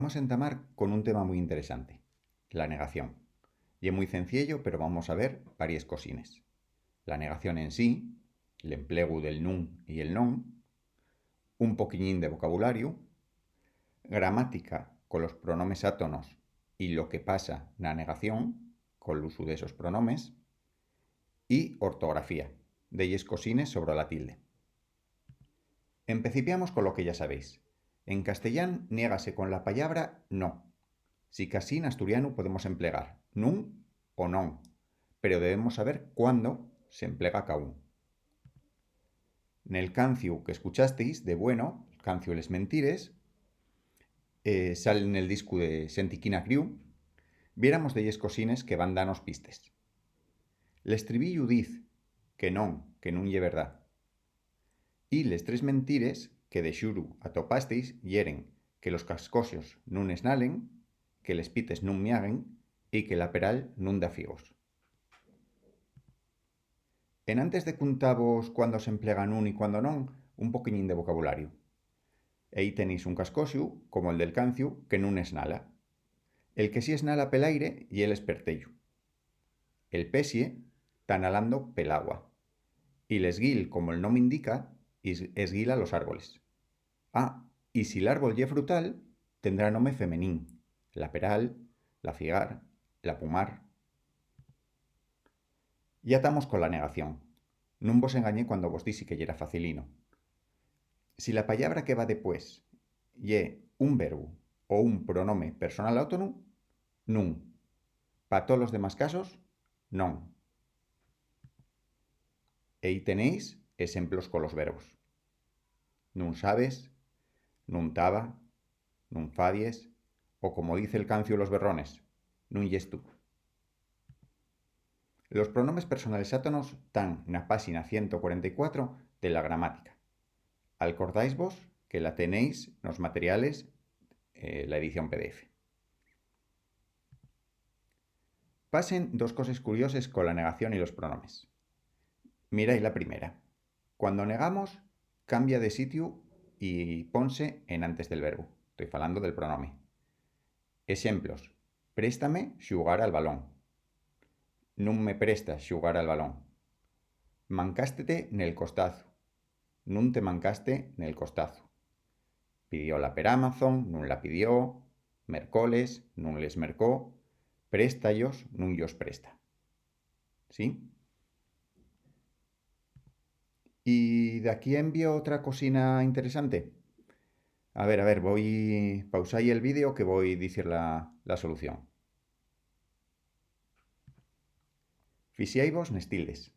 Vamos a entamar con un tema muy interesante, la negación. Y es muy sencillo, pero vamos a ver varias cosines. La negación en sí, el empleo del nun y el non, un poquillín de vocabulario, gramática con los pronomes átonos y lo que pasa en la negación con el uso de esos pronomes, y ortografía, de ellas cosines sobre la tilde. Empecipiamos con lo que ya sabéis. En castellán niégase con la palabra no. Si casi en asturiano podemos emplear nun o non, pero debemos saber cuándo se emplea cada uno. En el cancio que escuchasteis de bueno, el cancio Les Mentires, sale en el disco de Sentiquina Criu, viéramos de ellas cosines que van danos pistes. L'estribillo diz que non ye verdad. Y les tres mentires que de xuru atopasteis yeren que los cascosios nun esnalen, que les pites nun miaguen y que la peral nun da figos. En antes de contavos cuándo se emplea nun y cuándo non, un poquillín de vocabulario. Ahí tenéis un cascosiu, como el del canciu, que nun esnala. El que sí esnala pel aire y el espertello. El pesie tan alando pel agua. Y l'esguil, como el nombre indica, esguila los árboles. Ah, y si el árbol ye frutal, tendrá nombre femenín. La peral, la figar, la pumar. Ya estamos con la negación. Nun vos engañé cuando vos dixi que yera facilino. Si la palabra que va después ye un verbo o un pronome personal autónomo, nun. Pa todos los demás casos, non. Ahí tenéis ejemplos con los verbos. Nun sabes, nun taba, nun fadies, o como dice el cancio Los Berrones, nun yes tú. Los pronomes personales átonos están en la página 144 de la gramática. Acordáis vos que la tenéis en los materiales, la edición PDF. Pasen dos cosas curiosas con la negación y los pronomes. Miráis la primera. Cuando negamos, cambia de sitio y ponse en antes del verbo. Estoy hablando del pronome. Ejemplos. Préstame xugar al balón. Non me prestas xugar al balón. Mancástete nel costazo. Non te mancaste nel costazo. Pidióla per Amazon, non la pidió. Mercoles, non les mercó. Préstallos, non los presta. ¿Sí? Y de aquí envío otra cosina interesante. A ver, voy a pausar el vídeo que voy a decir la solución. Fixéis-vos nes tildes.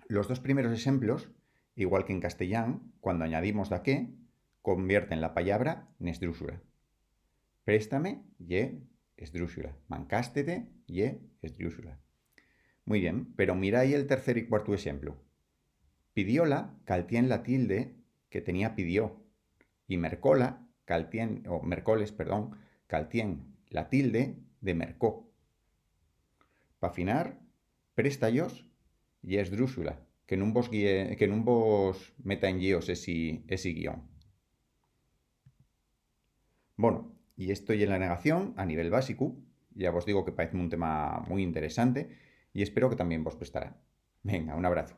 Los dos primeros ejemplos, igual que en castellán, cuando añadimos da que, convierten la palabra en esdrúxula. Préstame, ye esdrúxula. Mancástete, ye esdrúxula. Muy bien, pero miráis el tercer y cuarto ejemplo. Pidióla caltien la tilde que tenía pidió. Y mercola, mercoles, caltien la tilde de mercó. Pa afinar, préstallos y esdrúxula, que nun vos meta en líos ese guión. Bueno, y esto y en la negación a nivel básico, ya os digo que parece un tema muy interesante y espero que también vos prestará. Venga, un abrazo.